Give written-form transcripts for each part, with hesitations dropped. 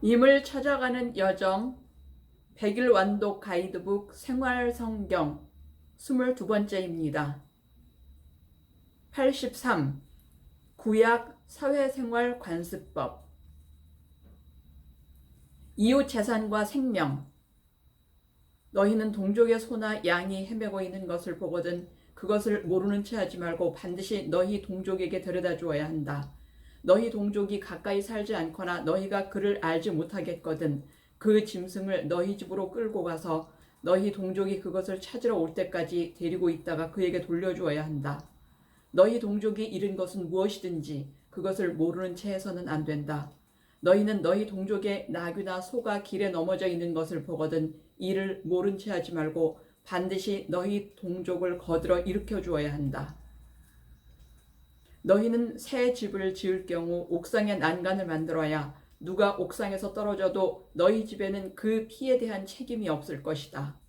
님을 찾아가는 여정 100일 완독 가이드북 생활성경 22번째입니다. 83. 구약 사회생활 관습법. 이웃 재산과 생명. 너희는 동족의 소나 양이 헤매고 있는 것을 보거든 그것을 모르는 채 하지 말고 반드시 너희 동족에게 데려다 주어야 한다. 너희 동족이 가까이 살지 않거나 너희가 그를 알지 못하겠거든 그 짐승을 너희 집으로 끌고 가서 너희 동족이 그것을 찾으러 올 때까지 데리고 있다가 그에게 돌려주어야 한다. 너희 동족이 잃은 것은 무엇이든지 그것을 모르는 채 해서는 안 된다. 너희는 너희 동족의 나귀나 소가 길에 넘어져 있는 것을 보거든 이를 모른 채 하지 말고 반드시 너희 동족을 거들어 일으켜 주어야 한다. 너희는 새 집을 지을 경우 옥상에 난간을 만들어야 누가 옥상에서 떨어져도 너희 집에는 그 피에 대한 책임이 없을 것이다.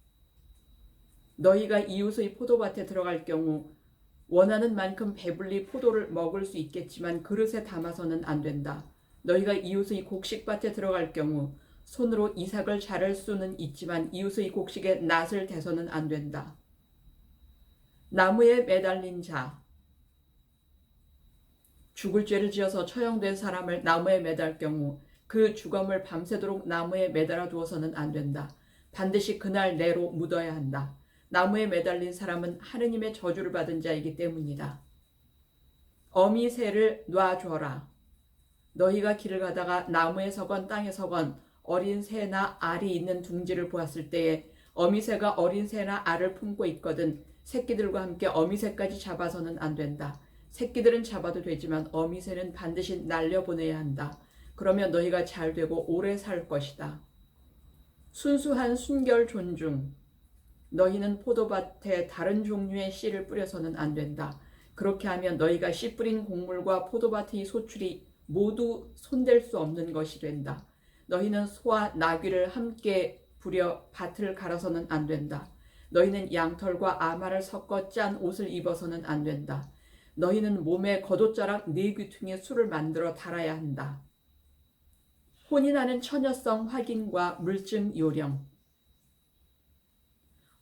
너희가 이웃의 포도밭에 들어갈 경우 원하는 만큼 배불리 포도를 먹을 수 있겠지만 그릇에 담아서는 안 된다. 너희가 이웃의 곡식밭에 들어갈 경우 손으로 이삭을 자를 수는 있지만 이웃의 곡식에 낫을 대서는 안 된다. 나무에 매달린 자. 죽을 죄를 지어서 처형된 사람을 나무에 매달 경우 그 주검을 밤새도록 나무에 매달아 두어서는 안 된다. 반드시 그날 내로 묻어야 한다. 나무에 매달린 사람은 하느님의 저주를 받은 자이기 때문이다. 어미 새를 놔줘라. 너희가 길을 가다가 나무에 서건 땅에 서건 어린 새나 알이 있는 둥지를 보았을 때에 어미 새가 어린 새나 알을 품고 있거든 새끼들과 함께 어미 새까지 잡아서는 안 된다. 새끼들은 잡아도 되지만 어미 새는 반드시 날려보내야 한다. 그러면 너희가 잘 되고 오래 살 것이다. 순수한 순결 존중. 너희는 포도밭에 다른 종류의 씨를 뿌려서는 안 된다. 그렇게 하면 너희가 씨 뿌린 곡물과 포도밭의 소출이 모두 손댈 수 없는 것이 된다. 너희는 소와 나귀를 함께 부려 밭을 갈아서는 안 된다. 너희는 양털과 아마를 섞어 짠 옷을 입어서는 안 된다. 너희는 몸에 겉옷자락 4귀퉁이의 술을 만들어 달아야 한다. 혼인하는 처녀성 확인과 물증 요령.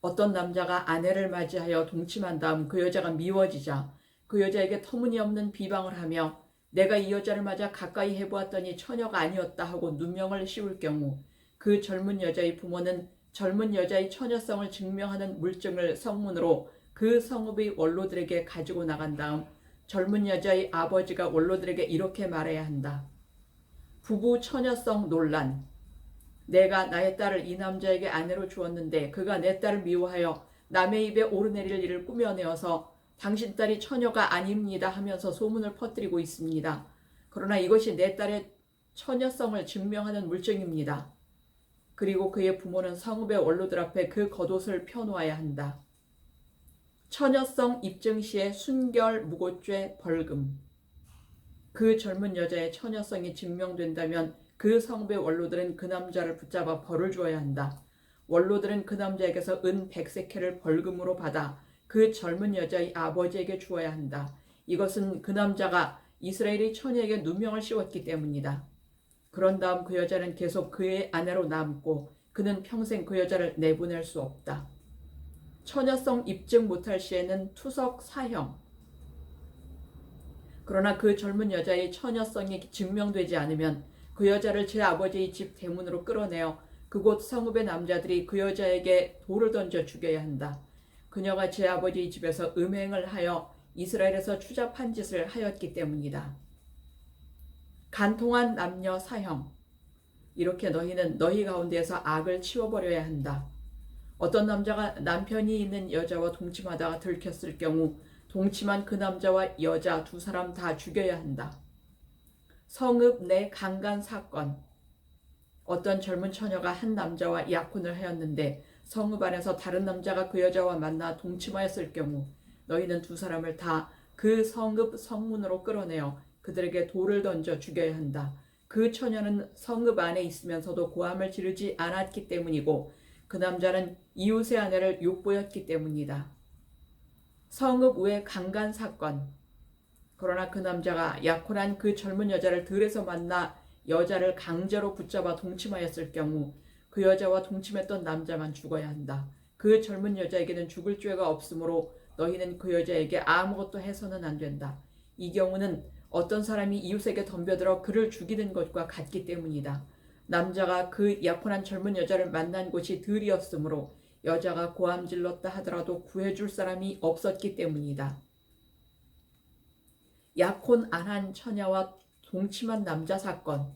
어떤 남자가 아내를 맞이하여 동침한 다음 그 여자가 미워지자 그 여자에게 터무니없는 비방을 하며 내가 이 여자를 맞아 가까이 해보았더니 처녀가 아니었다 하고 누명을 씌울 경우 그 젊은 여자의 부모는 젊은 여자의 처녀성을 증명하는 물증을 성문으로 그 성읍의 원로들에게 가지고 나간 다음 젊은 여자의 아버지가 원로들에게 이렇게 말해야 한다. 부부 처녀성 논란. 내가 나의 딸을 이 남자에게 아내로 주었는데 그가 내 딸을 미워하여 남의 입에 오르내릴 일을 꾸며내어서 당신 딸이 처녀가 아닙니다 하면서 소문을 퍼뜨리고 있습니다. 그러나 이것이 내 딸의 처녀성을 증명하는 물증입니다. 그리고 그의 부모는 성읍의 원로들 앞에 그 겉옷을 펴놓아야 한다. 처녀성 입증 시에 순결 무고죄 벌금. 그 젊은 여자의 처녀성이 증명된다면 그 성읍의 원로들은 그 남자를 붙잡아 벌을 주어야 한다. 원로들은 그 남자에게서 은 100세켈을 벌금으로 받아 그 젊은 여자의 아버지에게 주어야 한다. 이것은 그 남자가 이스라엘의 처녀에게 누명을 씌웠기 때문이다. 그런 다음 그 여자는 계속 그의 아내로 남고 그는 평생 그 여자를 내보낼 수 없다. 처녀성 입증 못할 시에는 투석 사형. 그러나 그 젊은 여자의 처녀성이 증명되지 않으면 그 여자를 제 아버지의 집 대문으로 끌어내어 그곳 성읍의 남자들이 그 여자에게 돌을 던져 죽여야 한다. 그녀가 제 아버지의 집에서 음행을 하여 이스라엘에서 추잡한 짓을 하였기 때문이다. 간통한 남녀 사형. 이렇게 너희는 너희 가운데에서 악을 치워버려야 한다. 어떤 남자가 남편이 있는 여자와 동침하다가 들켰을 경우 동침한 그 남자와 여자 두 사람 다 죽여야 한다. 성읍 내 강간 사건. 어떤 젊은 처녀가 한 남자와 약혼을 하였는데 성읍 안에서 다른 남자가 그 여자와 만나 동침하였을 경우 너희는 두 사람을 다 그 성읍 성문으로 끌어내어 그들에게 돌을 던져 죽여야 한다. 그 처녀는 성읍 안에 있으면서도 고함을 지르지 않았기 때문이고 그 남자는 이웃의 아내를 욕보였기 때문이다. 성읍 외 강간 사건. 그러나 그 남자가 약혼한 그 젊은 여자를 들에서 만나 여자를 강제로 붙잡아 동침하였을 경우 그 여자와 동침했던 남자만 죽어야 한다. 그 젊은 여자에게는 죽을 죄가 없으므로 너희는 그 여자에게 아무것도 해서는 안 된다. 이 경우는 어떤 사람이 이웃에게 덤벼들어 그를 죽이는 것과 같기 때문이다. 남자가 그 약혼한 젊은 여자를 만난 곳이 들이었으므로 여자가 고함질렀다 하더라도 구해줄 사람이 없었기 때문이다. 약혼 안 한 처녀와 동침한 남자 사건.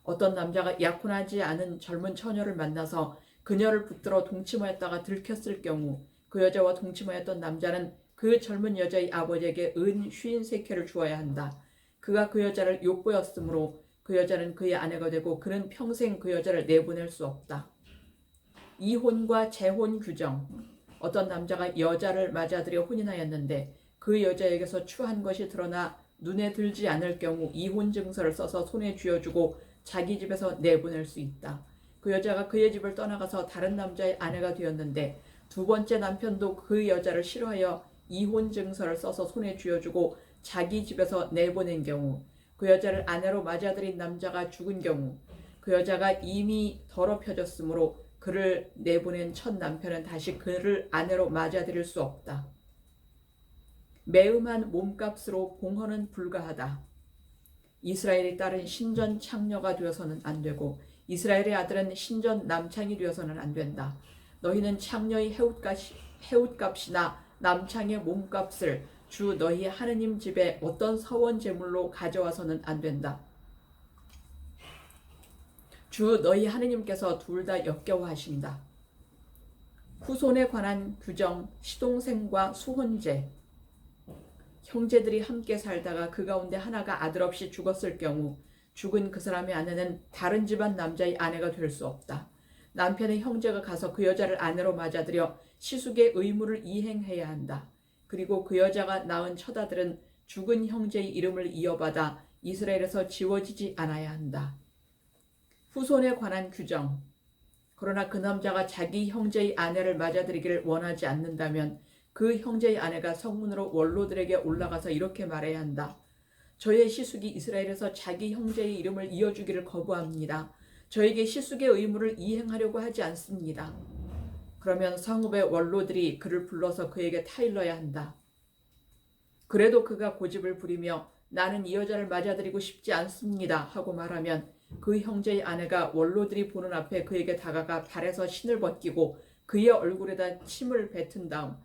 어떤 남자가 약혼하지 않은 젊은 처녀를 만나서 그녀를 붙들어 동침하였다가 들켰을 경우 그 여자와 동침하였던 남자는 그 젊은 여자의 아버지에게 은 53개를 주어야 한다. 그가 그 여자를 욕보였으므로 그 여자는 그의 아내가 되고 그는 평생 그 여자를 내보낼 수 없다. 이혼과 재혼 규정. 어떤 남자가 여자를 맞아들여 혼인하였는데 그 여자에게서 추한 것이 드러나 눈에 들지 않을 경우 이혼 증서를 써서 손에 쥐어주고 자기 집에서 내보낼 수 있다. 그 여자가 그의 집을 떠나가서 다른 남자의 아내가 되었는데 두 번째 남편도 그 여자를 싫어하여 이혼 증서를 써서 손에 쥐어주고 자기 집에서 내보낸 경우, 그 여자를 아내로 맞아들인 남자가 죽은 경우 그 여자가 이미 더럽혀졌으므로 그를 내보낸 첫 남편은 다시 그를 아내로 맞아들일 수 없다. 매음한 몸값으로 봉헌은 불가하다. 이스라엘의 딸은 신전 창녀가 되어서는 안 되고 이스라엘의 아들은 신전 남창이 되어서는 안 된다. 너희는 창녀의 해웃값이나 남창의 몸값을 주 너희 하느님 집에 어떤 서원 제물로 가져와서는 안 된다. 주 너희 하느님께서 둘 다 역겨워하신다. 후손에 관한 규정, 시동생과 수혼제. 형제들이 함께 살다가 그 가운데 하나가 아들 없이 죽었을 경우 죽은 그 사람의 아내는 다른 집안 남자의 아내가 될 수 없다. 남편의 형제가 가서 그 여자를 아내로 맞아들여 시숙의 의무를 이행해야 한다. 그리고 그 여자가 낳은 처자들은 죽은 형제의 이름을 이어받아 이스라엘에서 지워지지 않아야 한다. 후손에 관한 규정. 그러나 그 남자가 자기 형제의 아내를 맞아들이기를 원하지 않는다면 그 형제의 아내가 성문으로 원로들에게 올라가서 이렇게 말해야 한다. 저의 시숙이 이스라엘에서 자기 형제의 이름을 이어주기를 거부합니다. 저에게 시숙의 의무를 이행하려고 하지 않습니다. 그러면 성읍의 원로들이 그를 불러서 그에게 타일러야 한다. 그래도 그가 고집을 부리며 나는 이 여자를 맞아들이고 싶지 않습니다 하고 말하면 그 형제의 아내가 원로들이 보는 앞에 그에게 다가가 발에서 신을 벗기고 그의 얼굴에다 침을 뱉은 다음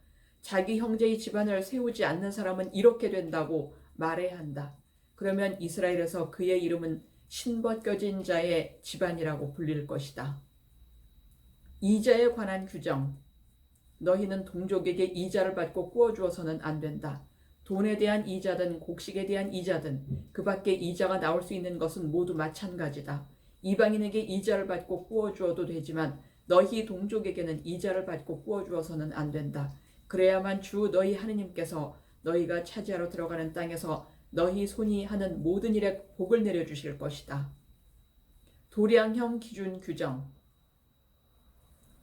자기 형제의 집안을 세우지 않는 사람은 이렇게 된다고 말해야 한다. 그러면 이스라엘에서 그의 이름은 신벗겨진 자의 집안이라고 불릴 것이다. 이자에 관한 규정. 너희는 동족에게 이자를 받고 꾸어주어서는 안 된다. 돈에 대한 이자든 곡식에 대한 이자든 그 밖에 이자가 나올 수 있는 것은 모두 마찬가지다. 이방인에게 이자를 받고 꾸어주어도 되지만 너희 동족에게는 이자를 받고 꾸어주어서는 안 된다. 그래야만 주 너희 하느님께서 너희가 차지하러 들어가는 땅에서 너희 손이 하는 모든 일에 복을 내려주실 것이다. 도량형 기준 규정.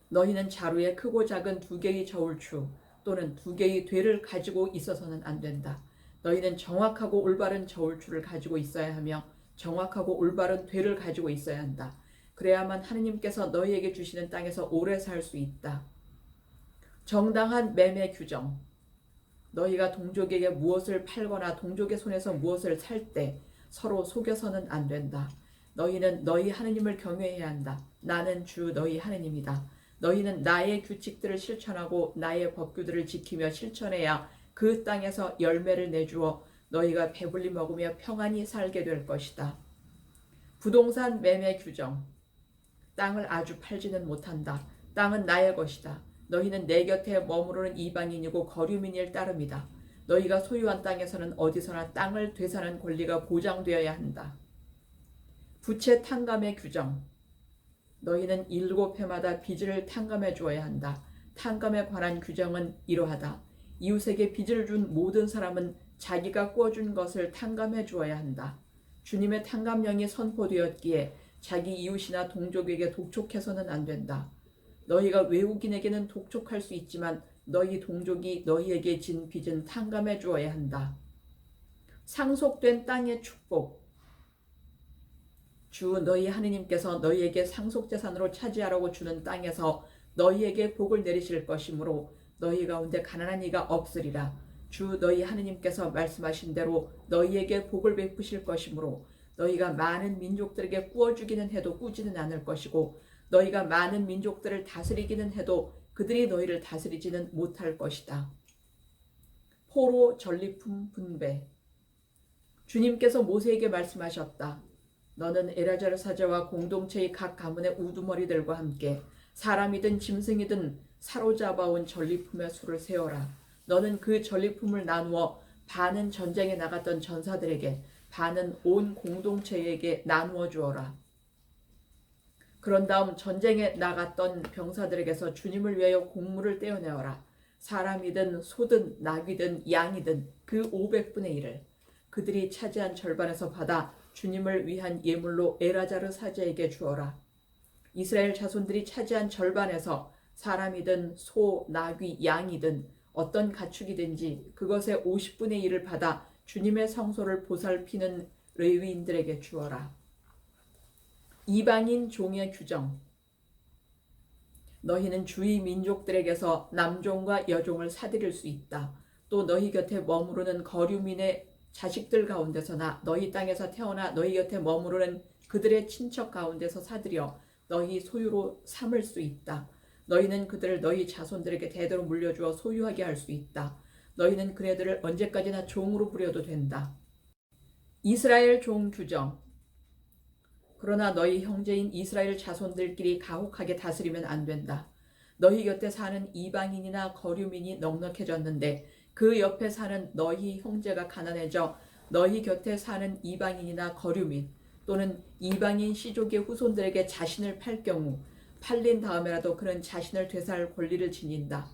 너희는 자루에 크고 작은 2개의 저울추 또는 2개의 되를 가지고 있어서는 안 된다. 너희는 정확하고 올바른 저울추를 가지고 있어야 하며 정확하고 올바른 되를 가지고 있어야 한다. 그래야만 하느님께서 너희에게 주시는 땅에서 오래 살 수 있다. 정당한 매매 규정. 너희가 동족에게 무엇을 팔거나 동족의 손에서 무엇을 살 때 서로 속여서는 안 된다. 너희는 너희 하느님을 경외해야 한다. 나는 주 너희 하느님이다. 너희는 나의 규칙들을 실천하고 나의 법규들을 지키며 실천해야 그 땅에서 열매를 내주어 너희가 배불리 먹으며 평안히 살게 될 것이다. 부동산 매매 규정. 땅을 아주 팔지는 못한다. 땅은 나의 것이다. 너희는 내 곁에 머무르는 이방인이고 거류민일 따름이다. 너희가 소유한 땅에서는 어디서나 땅을 되사는 권리가 보장되어야 한다. 부채 탕감의 규정. 너희는 7해마다 빚을 탕감해 주어야 한다. 탕감에 관한 규정은 이러하다. 이웃에게 빚을 준 모든 사람은 자기가 꾸어준 것을 탕감해 주어야 한다. 주님의 탕감령이 선포되었기에 자기 이웃이나 동족에게 독촉해서는 안 된다. 너희가 외국인에게는 독촉할 수 있지만 너희 동족이 너희에게 진 빚은 탕감해 주어야 한다. 상속된 땅의 축복. 주 너희 하느님께서 너희에게 상속재산으로 차지하라고 주는 땅에서 너희에게 복을 내리실 것이므로 너희 가운데 가난한 이가 없으리라. 주 너희 하느님께서 말씀하신 대로 너희에게 복을 베푸실 것이므로 너희가 많은 민족들에게 꾸어 주기는 해도 꾸지는 않을 것이고 너희가 많은 민족들을 다스리기는 해도 그들이 너희를 다스리지는 못할 것이다. 포로 전리품 분배. 주님께서 모세에게 말씀하셨다. 너는 엘아자르 사자와 공동체의 각 가문의 우두머리들과 함께 사람이든 짐승이든 사로잡아온 전리품의 수를 세어라. 너는 그 전리품을 나누어 반은 전쟁에 나갔던 전사들에게 반은 온 공동체에게 나누어 주어라. 그런 다음 전쟁에 나갔던 병사들에게서 주님을 위하여 곡물을 떼어내어라. 사람이든 소든 나귀든 양이든 그 500분의 1을 그들이 차지한 절반에서 받아 주님을 위한 예물로 엘아자르 사자에게 주어라. 이스라엘 자손들이 차지한 절반에서 사람이든 소, 나귀, 양이든 어떤 가축이든지 그것의 50분의 1을 받아 주님의 성소를 보살피는 레위인들에게 주어라. 이방인 종의 규정. 너희는 주위 민족들에게서 남종과 여종을 사들일 수 있다. 또 너희 곁에 머무르는 거류민의 자식들 가운데서나 너희 땅에서 태어나 너희 곁에 머무르는 그들의 친척 가운데서 사들여 너희 소유로 삼을 수 있다. 너희는 그들을 너희 자손들에게 대대로 물려주어 소유하게 할 수 있다. 너희는 그네들을 언제까지나 종으로 부려도 된다. 이스라엘 종 규정. 그러나 너희 형제인 이스라엘 자손들끼리 가혹하게 다스리면 안 된다. 너희 곁에 사는 이방인이나 거류민이 넉넉해졌는데 그 옆에 사는 너희 형제가 가난해져 너희 곁에 사는 이방인이나 거류민 또는 이방인 시족의 후손들에게 자신을 팔 경우 팔린 다음에라도 그는 자신을 되살 권리를 지닌다.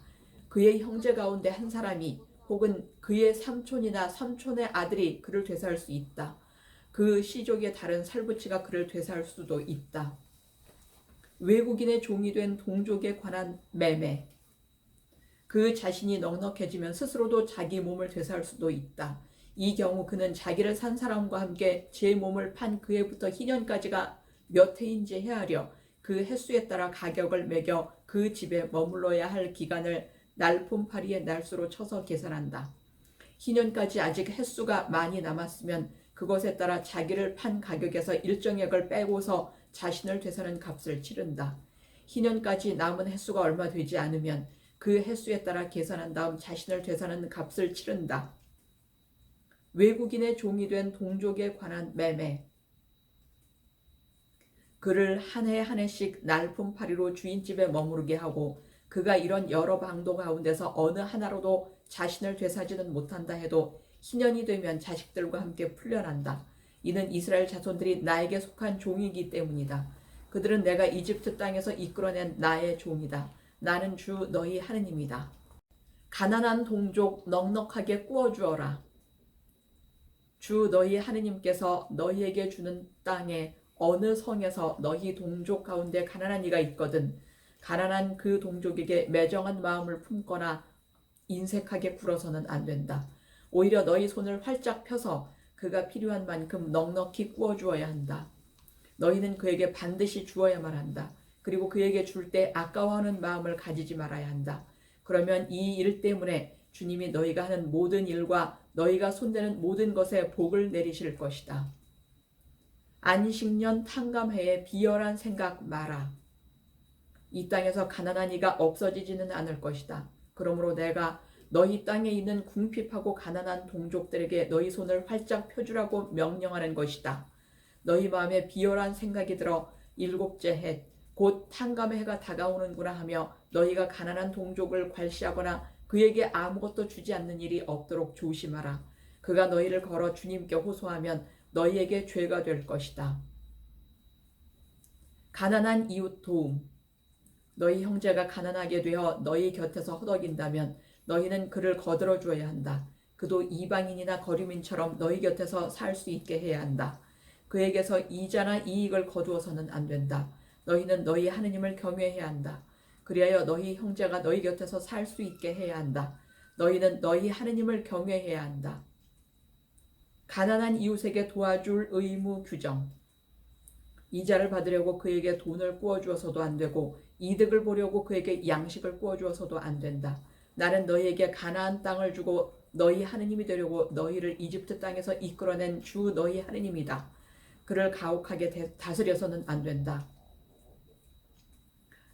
그의 형제 가운데 한 사람이 혹은 그의 삼촌이나 삼촌의 아들이 그를 되살 수 있다. 그 시족의 다른 살부치가 그를 되살 수도 있다. 외국인의 종이 된 동족에 관한 매매. 그 자신이 넉넉해지면 스스로도 자기 몸을 되살 수도 있다. 이 경우 그는 자기를 산 사람과 함께 제 몸을 판 그해부터 희년까지가 몇 해인지 헤아려 그 횟수에 따라 가격을 매겨 그 집에 머물러야 할 기간을 날품팔이의 날수로 쳐서 계산한다. 희년까지 아직 횟수가 많이 남았으면 그것에 따라 자기를 판 가격에서 일정액을 빼고서 자신을 되사는 값을 치른다. 희년까지 남은 횟수가 얼마 되지 않으면 그 횟수에 따라 계산한 다음 자신을 되사는 값을 치른다. 외국인의 종이 된 동족에 관한 매매. 그를 한 해 한 해씩 날품팔이로 주인집에 머무르게 하고 그가 이런 여러 방도 가운데서 어느 하나로도 자신을 되사지는 못한다 해도 희년이 되면 자식들과 함께 풀려난다. 이는 이스라엘 자손들이 나에게 속한 종이기 때문이다. 그들은 내가 이집트 땅에서 이끌어낸 나의 종이다. 나는 주 너희 하느님이다. 가난한 동족 넉넉하게 꾸어주어라. 주 너희 하느님께서 너희에게 주는 땅에 어느 성에서 너희 동족 가운데 가난한 이가 있거든 가난한 그 동족에게 매정한 마음을 품거나 인색하게 굴어서는 안 된다. 오히려 너희 손을 활짝 펴서 그가 필요한 만큼 넉넉히 꾸어주어야 한다. 너희는 그에게 반드시 주어야만 한다. 그리고 그에게 줄 때 아까워하는 마음을 가지지 말아야 한다. 그러면 이 일 때문에 주님이 너희가 하는 모든 일과 너희가 손대는 모든 것에 복을 내리실 것이다. 안식년 탕감해에 비열한 생각 마라. 이 땅에서 가난한 이가 없어지지는 않을 것이다. 그러므로 내가 너희 땅에 있는 궁핍하고 가난한 동족들에게 너희 손을 활짝 펴주라고 명령하는 것이다. 너희 마음에 비열한 생각이 들어 일곱째 해, 곧 탕감의 해가 다가오는구나 하며 너희가 가난한 동족을 괄시하거나 그에게 아무것도 주지 않는 일이 없도록 조심하라. 그가 너희를 걸어 주님께 호소하면 너희에게 죄가 될 것이다. 가난한 이웃 도움. 너희 형제가 가난하게 되어 너희 곁에서 허덕인다면 너희는 그를 거들어 주어야 한다. 그도 이방인이나 거류민처럼 너희 곁에서 살 수 있게 해야 한다. 그에게서 이자나 이익을 거두어서는 안 된다. 너희는 너희 하느님을 경외해야 한다. 그리하여 너희 형제가 너희 곁에서 살 수 있게 해야 한다. 너희는 너희 하느님을 경외해야 한다. 가난한 이웃에게 도와줄 의무 규정. 이자를 받으려고 그에게 돈을 구워주어서도 안 되고 이득을 보려고 그에게 양식을 구워주어서도 안 된다. 나는 너희에게 가나안 땅을 주고 너희 하느님이 되려고 너희를 이집트 땅에서 이끌어낸 주 너희 하느님이다. 그를 가혹하게 다스려서는 안 된다.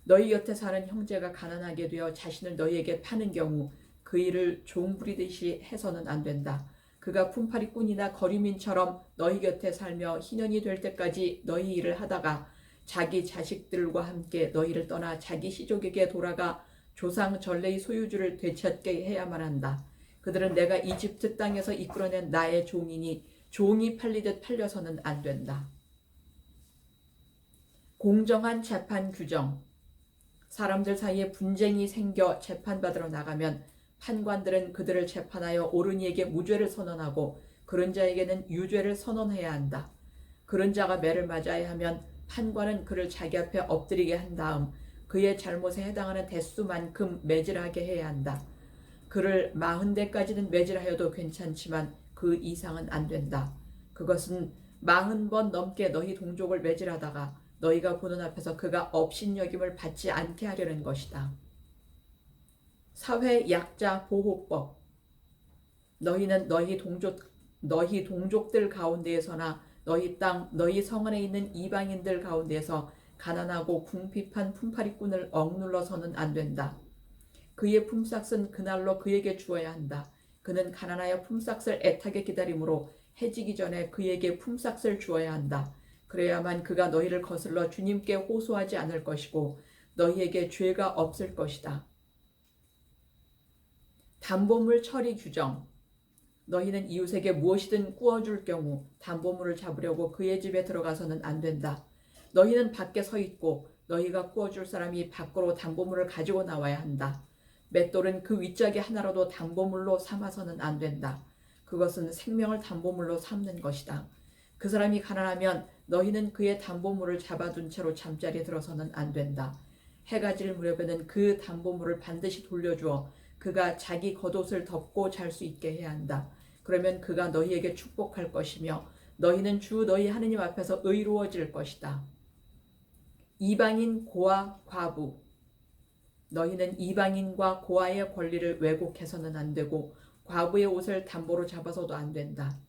너희 곁에 사는 형제가 가난하게 되어 자신을 너희에게 파는 경우 그 일을 종부리듯이 해서는 안 된다. 그가 품팔이꾼이나 거류민처럼 너희 곁에 살며 희년이 될 때까지 너희 일을 하다가 자기 자식들과 함께 너희를 떠나 자기 시족에게 돌아가 조상 전래의 소유주를 되찾게 해야만 한다. 그들은 내가 이집트 땅에서 이끌어낸 나의 종이니 종이 팔리듯 팔려서는 안 된다. 공정한 재판 규정. 사람들 사이에 분쟁이 생겨 재판받으러 나가면 판관들은 그들을 재판하여 옳은 이에게 무죄를 선언하고 그런 자에게는 유죄를 선언해야 한다. 그런 자가 매를 맞아야 하면 판관은 그를 자기 앞에 엎드리게 한 다음 그의 잘못에 해당하는 대수만큼 매질하게 해야 한다. 그를 40대까지는 매질하여도 괜찮지만 그 이상은 안 된다. 그것은 40번 넘게 너희 동족을 매질하다가 너희가 보는 앞에서 그가 업신여김을 받지 않게 하려는 것이다. 사회 약자 보호법. 너희는 너희 동족들 가운데에서나 너희 땅, 너희 성 안에 있는 이방인들 가운데에서 가난하고 궁핍한 품팔이꾼을 억눌러서는 안 된다. 그의 품삯은 그날로 그에게 주어야 한다. 그는 가난하여 품삯을 애타게 기다림으로 해지기 전에 그에게 품삯을 주어야 한다. 그래야만 그가 너희를 거슬러 주님께 호소하지 않을 것이고 너희에게 죄가 없을 것이다. 담보물 처리 규정. 너희는 이웃에게 무엇이든 구워줄 경우 담보물을 잡으려고 그의 집에 들어가서는 안 된다. 너희는 밖에 서 있고 너희가 구워줄 사람이 밖으로 담보물을 가지고 나와야 한다. 맷돌은 그 윗짝이 하나라도 담보물로 삼아서는 안 된다. 그것은 생명을 담보물로 삼는 것이다. 그 사람이 가난하면 너희는 그의 담보물을 잡아둔 채로 잠자리에 들어서는 안 된다. 해가 질 무렵에는 그 담보물을 반드시 돌려주어 그가 자기 겉옷을 덮고 잘 수 있게 해야 한다. 그러면 그가 너희에게 축복할 것이며 너희는 주 너희 하느님 앞에서 의로워질 것이다. 이방인 고아 과부. 너희는 이방인과 고아의 권리를 왜곡해서는 안 되고 과부의 옷을 담보로 잡아서도 안 된다.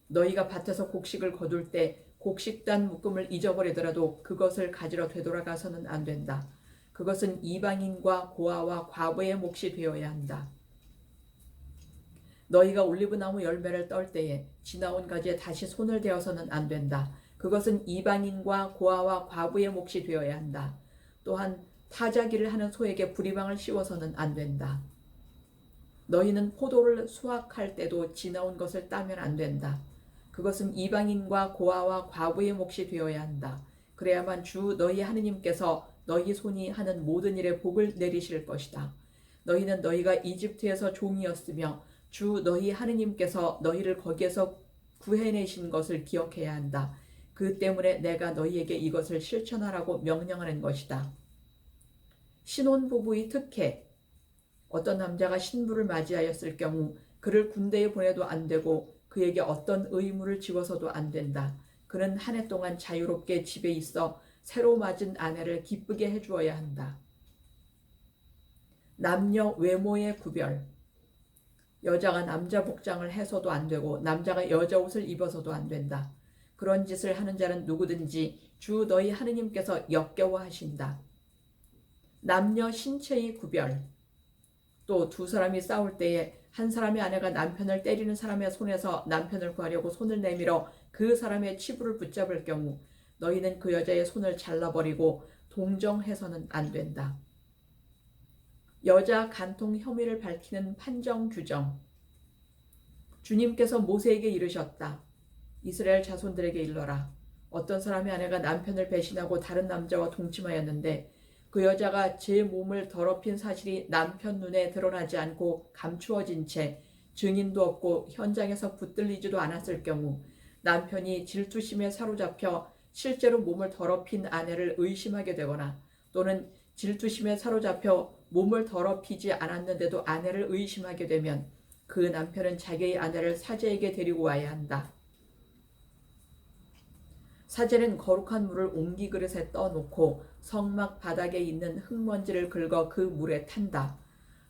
너희가 밭에서 곡식을 거둘 때 곡식단 묶음을 잊어버리더라도 그것을 가지러 되돌아가서는 안 된다. 그것은 이방인과 고아와 과부의 몫이 되어야 한다. 너희가 올리브나무 열매를 떨 때에 지나온 가지에 다시 손을 대어서는 안 된다. 그것은 이방인과 고아와 과부의 몫이 되어야 한다. 또한 타자기를 하는 소에게 부리방을 씌워서는 안 된다. 너희는 포도를 수확할 때도 지나온 것을 따면 안 된다. 그것은 이방인과 고아와 과부의 몫이 되어야 한다. 그래야만 주 너희 하느님께서 너희 손이 하는 모든 일에 복을 내리실 것이다. 너희는 너희가 이집트에서 종이었으며 주 너희 하느님께서 너희를 거기에서 구해내신 것을 기억해야 한다. 그 때문에 내가 너희에게 이것을 실천하라고 명령하는 것이다. 신혼부부의 특혜. 어떤 남자가 신부를 맞이하였을 경우 그를 군대에 보내도 안 되고 그에게 어떤 의무를 지워서도 안 된다. 그는 한 해 동안 자유롭게 집에 있어 새로 맞은 아내를 기쁘게 해주어야 한다. 남녀 외모의 구별. 여자가 남자 복장을 해서도 안 되고 남자가 여자 옷을 입어서도 안 된다. 그런 짓을 하는 자는 누구든지 주 너희 하느님께서 역겨워하신다. 남녀 신체의 구별. 또 두 사람이 싸울 때에 한 사람의 아내가 남편을 때리는 사람의 손에서 남편을 구하려고 손을 내밀어 그 사람의 치부를 붙잡을 경우 너희는 그 여자의 손을 잘라버리고 동정해서는 안 된다. 여자 간통 혐의를 밝히는 판정 규정. 주님께서 모세에게 이르셨다. 이스라엘 자손들에게 일러라. 어떤 사람의 아내가 남편을 배신하고 다른 남자와 동침하였는데 그 여자가 제 몸을 더럽힌 사실이 남편 눈에 드러나지 않고 감추어진 채 증인도 없고 현장에서 붙들리지도 않았을 경우 남편이 질투심에 사로잡혀 실제로 몸을 더럽힌 아내를 의심하게 되거나 또는 질투심에 사로잡혀 몸을 더럽히지 않았는데도 아내를 의심하게 되면 그 남편은 자기의 아내를 사제에게 데리고 와야 한다. 사제는 거룩한 물을 옹기 그릇에 떠놓고 성막 바닥에 있는 흙먼지를 긁어 그 물에 탄다.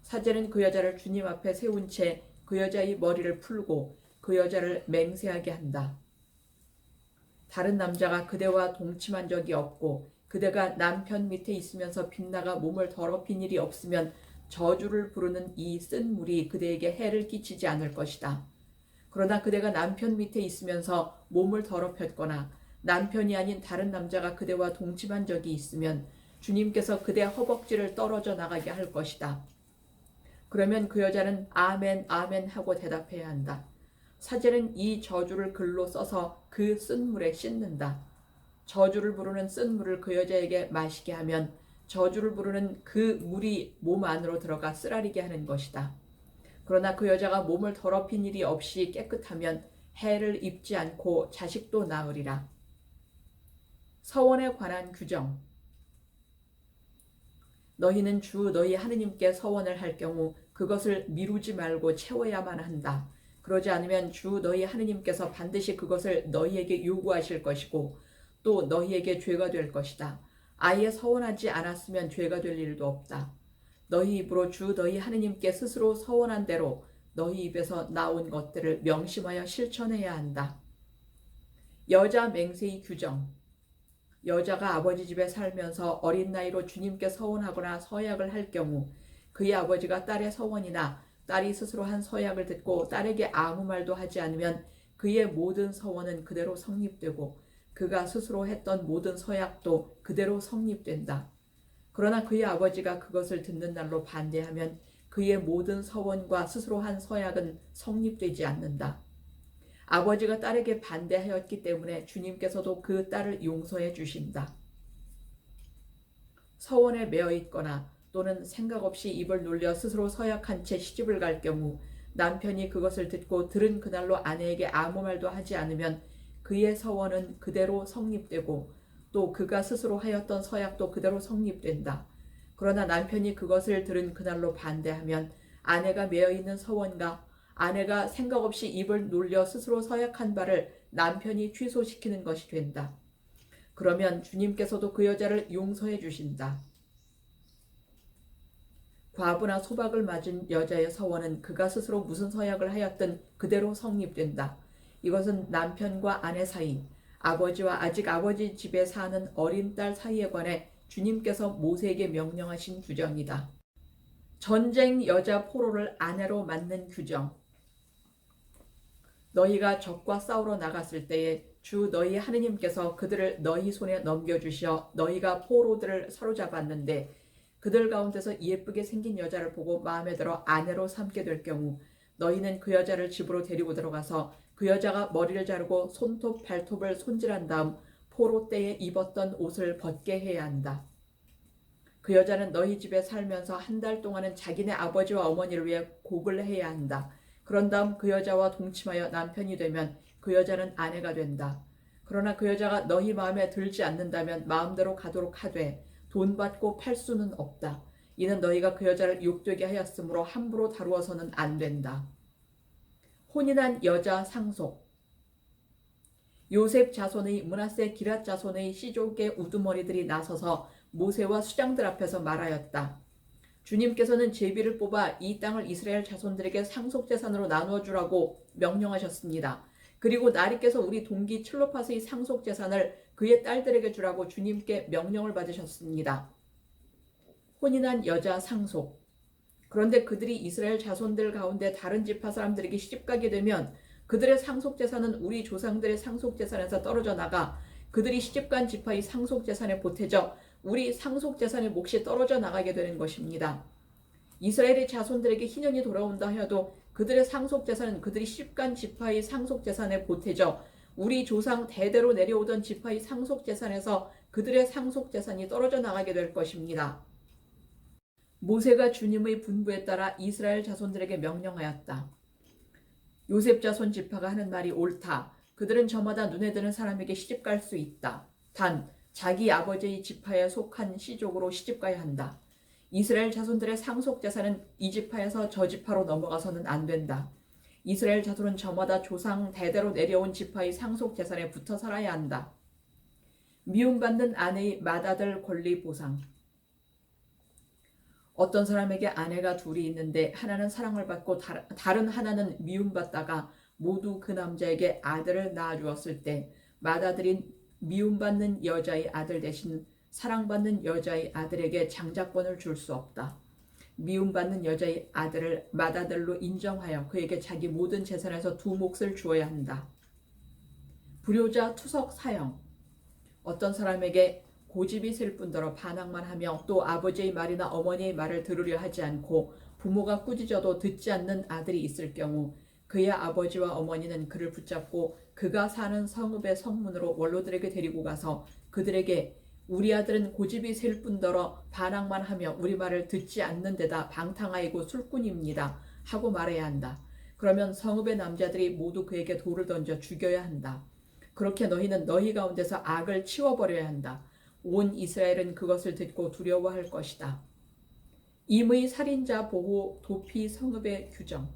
사제는 그 여자를 주님 앞에 세운 채 그 여자의 머리를 풀고 그 여자를 맹세하게 한다. 다른 남자가 그대와 동침한 적이 없고 그대가 남편 밑에 있으면서 빗나가 몸을 더럽힌 일이 없으면 저주를 부르는 이 쓴 물이 그대에게 해를 끼치지 않을 것이다. 그러나 그대가 남편 밑에 있으면서 몸을 더럽혔거나 남편이 아닌 다른 남자가 그대와 동침한 적이 있으면 주님께서 그대 허벅지를 떨어져 나가게 할 것이다. 그러면 그 여자는 아멘 아멘 하고 대답해야 한다. 사제는 이 저주를 글로 써서 그 쓴 물에 씻는다. 저주를 부르는 쓴 물을 그 여자에게 마시게 하면 저주를 부르는 그 물이 몸 안으로 들어가 쓰라리게 하는 것이다. 그러나 그 여자가 몸을 더럽힌 일이 없이 깨끗하면 해를 입지 않고 자식도 낳으리라. 서원에 관한 규정. 너희는 주 너희 하느님께 서원을 할 경우 그것을 미루지 말고 채워야만 한다. 그러지 않으면 주 너희 하느님께서 반드시 그것을 너희에게 요구하실 것이고 또 너희에게 죄가 될 것이다. 아예 서원하지 않았으면 죄가 될 일도 없다. 너희 입으로 주 너희 하느님께 스스로 서원한 대로 너희 입에서 나온 것들을 명심하여 실천해야 한다. 여자 맹세의 규정. 여자가 아버지 집에 살면서 어린 나이로 주님께 서원하거나 서약을 할 경우 그의 아버지가 딸의 서원이나 딸이 스스로 한 서약을 듣고 딸에게 아무 말도 하지 않으면 그의 모든 서원은 그대로 성립되고 그가 스스로 했던 모든 서약도 그대로 성립된다. 그러나 그의 아버지가 그것을 듣는 날로 반대하면 그의 모든 서원과 스스로 한 서약은 성립되지 않는다. 아버지가 딸에게 반대하였기 때문에 주님께서도 그 딸을 용서해 주신다. 서원에 매여 있거나 또는 생각 없이 입을 놀려 스스로 서약한 채 시집을 갈 경우 남편이 그것을 듣고 들은 그날로 아내에게 아무 말도 하지 않으면 그의 서원은 그대로 성립되고 또 그가 스스로 하였던 서약도 그대로 성립된다. 그러나 남편이 그것을 들은 그날로 반대하면 아내가 매여 있는 서원과 아내가 생각 없이 입을 놀려 스스로 서약한 바를 남편이 취소시키는 것이 된다. 그러면 주님께서도 그 여자를 용서해 주신다. 과부나 소박을 맞은 여자의 서원은 그가 스스로 무슨 서약을 하였든 그대로 성립된다. 이것은 남편과 아내 사이, 아버지와 아직 아버지 집에 사는 어린 딸 사이에 관해 주님께서 모세에게 명령하신 규정이다. 전쟁 여자 포로를 아내로 맞는 규정. 너희가 적과 싸우러 나갔을 때에 주 너희 하느님께서 그들을 너희 손에 넘겨주시어 너희가 포로들을 사로잡았는데 그들 가운데서 예쁘게 생긴 여자를 보고 마음에 들어 아내로 삼게 될 경우 너희는 그 여자를 집으로 데리고 들어가서 그 여자가 머리를 자르고 손톱 발톱을 손질한 다음 포로 때에 입었던 옷을 벗게 해야 한다. 그 여자는 너희 집에 살면서 한 달 동안은 자기네 아버지와 어머니를 위해 곡을 해야 한다. 그런 다음 그 여자와 동침하여 남편이 되면 그 여자는 아내가 된다. 그러나 그 여자가 너희 마음에 들지 않는다면 마음대로 가도록 하되 돈 받고 팔 수는 없다. 이는 너희가 그 여자를 욕되게 하였으므로 함부로 다루어서는 안 된다. 혼인한 여자 상속. 요셉 자손의 므낫세 기랏 자손의 씨족의 우두머리들이 나서서 모세와 수장들 앞에서 말하였다. 주님께서는 제비를 뽑아 이 땅을 이스라엘 자손들에게 상속재산으로 나누어 주라고 명령하셨습니다. 그리고 나리께서 우리 동기 칠로파스의 상속재산을 그의 딸들에게 주라고 주님께 명령을 받으셨습니다. 혼인한 여자 상속. 그런데 그들이 이스라엘 자손들 가운데 다른 지파 사람들에게 시집가게 되면 그들의 상속재산은 우리 조상들의 상속재산에서 떨어져 나가 그들이 시집간 지파의 상속재산에 보태져 우리 상속재산의 몫이 떨어져 나가게 되는 것입니다. 이스라엘의 자손들에게 희년이 돌아온다 하여도 그들의 상속재산은 그들이 시집간 지파의 상속재산에 보태져 우리 조상 대대로 내려오던 지파의 상속재산에서 그들의 상속재산이 떨어져 나가게 될 것입니다. 모세가 주님의 분부에 따라 이스라엘 자손들에게 명령하였다. 요셉 자손 지파가 하는 말이 옳다. 그들은 저마다 눈에 드는 사람에게 시집갈 수 있다. 단 자기 아버지의 지파에 속한 씨족으로 시집가야 한다. 이스라엘 자손들의 상속재산은 이 지파에서 저 지파로 넘어가서는 안 된다. 이스라엘 자손은 저마다 조상 대대로 내려온 지파의 상속재산에 붙어 살아야 한다. 미움받는 아내의 맏아들 권리 보상. 어떤 사람에게 아내가 둘이 있는데 하나는 사랑을 받고 다른 하나는 미움받다가 모두 그 남자에게 아들을 낳아주었을 때 맏아들인 미움받는 여자의 아들 대신 사랑받는 여자의 아들에게 장자권을 줄 수 없다. 미움받는 여자의 아들을 맏아들로 인정하여 그에게 자기 모든 재산에서 두 몫을 주어야 한다. 불효자 투석 사형. 어떤 사람에게 고집이 셀 뿐더러 반항만 하며 또 아버지의 말이나 어머니의 말을 들으려 하지 않고 부모가 꾸짖어도 듣지 않는 아들이 있을 경우 그의 아버지와 어머니는 그를 붙잡고 그가 사는 성읍의 성문으로 원로들에게 데리고 가서 그들에게 우리 아들은 고집이 셀 뿐더러 반항만 하며 우리 말을 듣지 않는 데다 방탕하이고 술꾼입니다 하고 말해야 한다. 그러면 성읍의 남자들이 모두 그에게 돌을 던져 죽여야 한다. 그렇게 너희는 너희 가운데서 악을 치워버려야 한다. 온 이스라엘은 그것을 듣고 두려워할 것이다. 임의 살인자 보호 도피 성읍의 규정.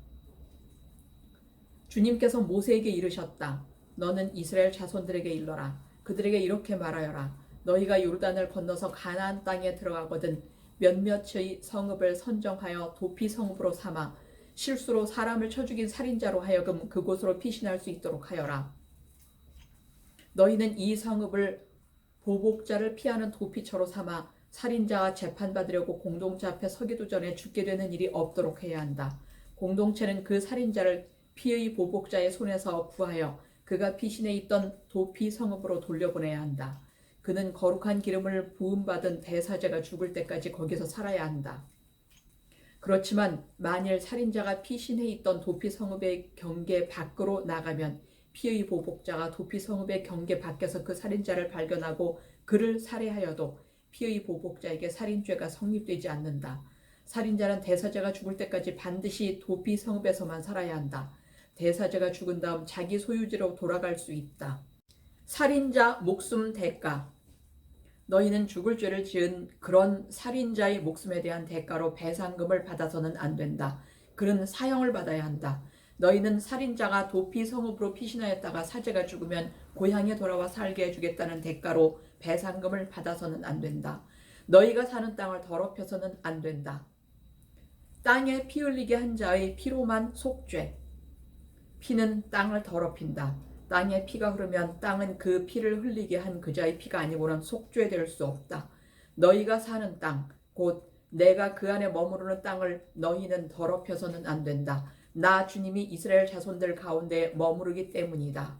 주님께서 모세에게 이르셨다. 너는 이스라엘 자손들에게 일러라. 그들에게 이렇게 말하여라. 너희가 요르단을 건너서 가나안 땅에 들어가거든 몇몇의 성읍을 선정하여 도피 성읍으로 삼아 실수로 사람을 쳐 죽인 살인자로 하여금 그곳으로 피신할 수 있도록 하여라. 너희는 이 성읍을 보복자를 피하는 도피처로 삼아 살인자가 재판받으려고 공동체 앞에 서기도 전에 죽게 되는 일이 없도록 해야 한다. 공동체는 그 살인자를 피의 보복자의 손에서 구하여 그가 피신해 있던 도피 성읍으로 돌려보내야 한다. 그는 거룩한 기름을 부음받은 대사제가 죽을 때까지 거기서 살아야 한다. 그렇지만 만일 살인자가 피신해 있던 도피 성읍의 경계 밖으로 나가면 피의 보복자가 도피 성읍의 경계 밖에서 그 살인자를 발견하고 그를 살해하여도 피의 보복자에게 살인죄가 성립되지 않는다. 살인자는 대사자가 죽을 때까지 반드시 도피 성읍에서만 살아야 한다. 대사자가 죽은 다음 자기 소유지로 돌아갈 수 있다. 살인자 목숨 대가. 너희는 죽을 죄를 지은 그런 살인자의 목숨에 대한 대가로 배상금을 받아서는 안 된다. 그는 사형을 받아야 한다. 너희는 살인자가 도피 성읍으로 피신하였다가 사제가 죽으면 고향에 돌아와 살게 해주겠다는 대가로 배상금을 받아서는 안 된다. 너희가 사는 땅을 더럽혀서는 안 된다. 땅에 피 흘리게 한 자의 피로만 속죄. 피는 땅을 더럽힌다. 땅에 피가 흐르면 땅은 그 피를 흘리게 한 그자의 피가 아니고는 속죄될 수 없다. 너희가 사는 땅, 곧 내가 그 안에 머무르는 땅을 너희는 더럽혀서는 안 된다. 나 주님이 이스라엘 자손들 가운데 머무르기 때문이다.